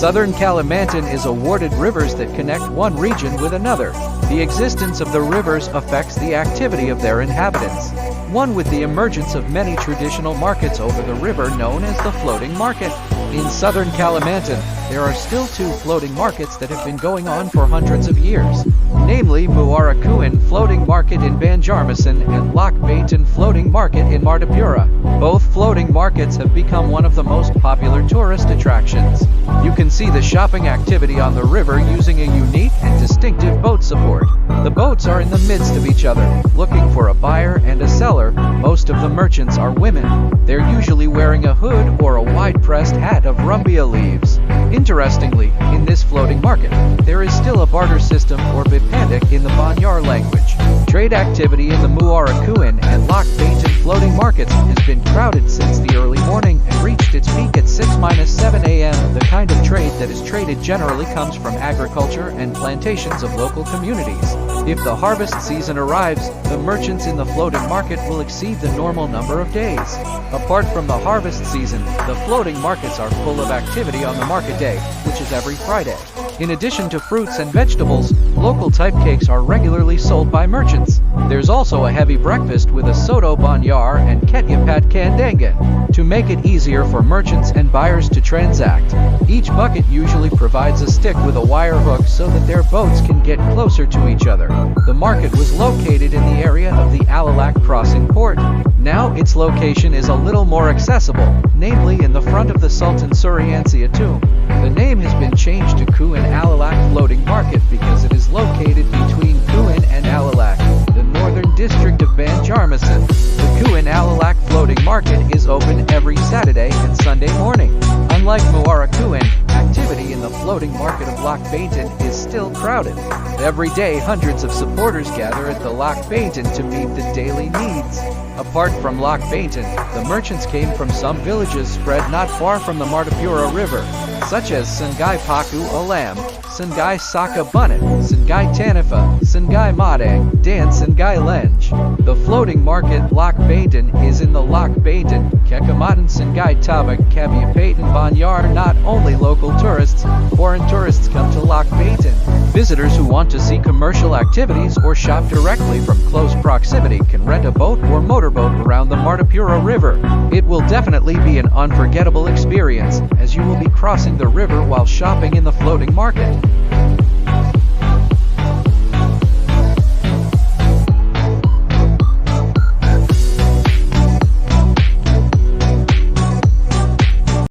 Southern Kalimantan is awarded rivers that connect one region with another. The existence of the rivers affects the activity of their inhabitants. One with the emergence of many traditional markets over the river known as the floating market. In Southern Kalimantan, there are still two floating markets that have been going on for hundreds of years, namely Muarakuan Floating Market in Banjarmasin and Lok Baintan Floating Market in Martapura. Both floating markets have become one of the most popular tourist attractions. You can see the shopping activity on the river using a unique and distinctive boat support. The boats are in the midst of each other, looking for a buyer and a seller. Most of the merchants are women. They're usually wearing a hood or a wide-pressed hat of rumbia leaves. Interestingly, in this floating market, there is still a barter system or bipandik in the Banyar language. Trade activity in the Muarakuan and Lok Baintan floating markets has been crowded since the early morning and reached its peak at 6-7 a.m. The kind of trade that is traded generally comes from agriculture and plantations of local communities. If the harvest season arrives, the merchants in the floating market will exceed the normal number of days. Apart from the harvest season, the floating markets are full of activity on the market day, which is every Friday. In addition to fruits and vegetables, local type cakes are regularly sold by merchants. There's also a heavy breakfast with a soto banyar and ketyapat kandangan, to make it easier for merchants and buyers to transact. Each bucket usually provides a stick with a wire hook so that their boats can get closer to each other. The market was located in the area of the Alalak crossing port. Now its location is a little more accessible, namely in the front of the Sultan Suriyansia tomb. The name has been changed to Kuan Alalak Floating Market because it is located between Kuan and Alalak, the northern district of Banjarmasin. The Kuan Alalak Floating Market is open every Saturday and Sunday morning. Unlike Muarakuan, activity in the floating market of Lok Baintan is still crowded. Every day hundreds of supporters gather at the Lok Baintan to meet the daily needs. Apart from Lok Baintan, the merchants came from some villages spread not far from the Martapura River, such as Sungai Paku Alam, Sungai Saka Bunit, Sungai Tanifa, Sungai Madang, dan Sungai Lenj. The floating market Lok Baintan is in the Lok Baintan, Kecamatan Sungai Tabak, Kabupaten Banyar. Not only local tourists, foreign tourists come to Lok Baintan. Visitors who want to see commercial activities or shop directly from close proximity can rent a boat or motorboat around the Martapura River. It will definitely be an unforgettable experience, as you will be crossing the river while shopping in the floating market.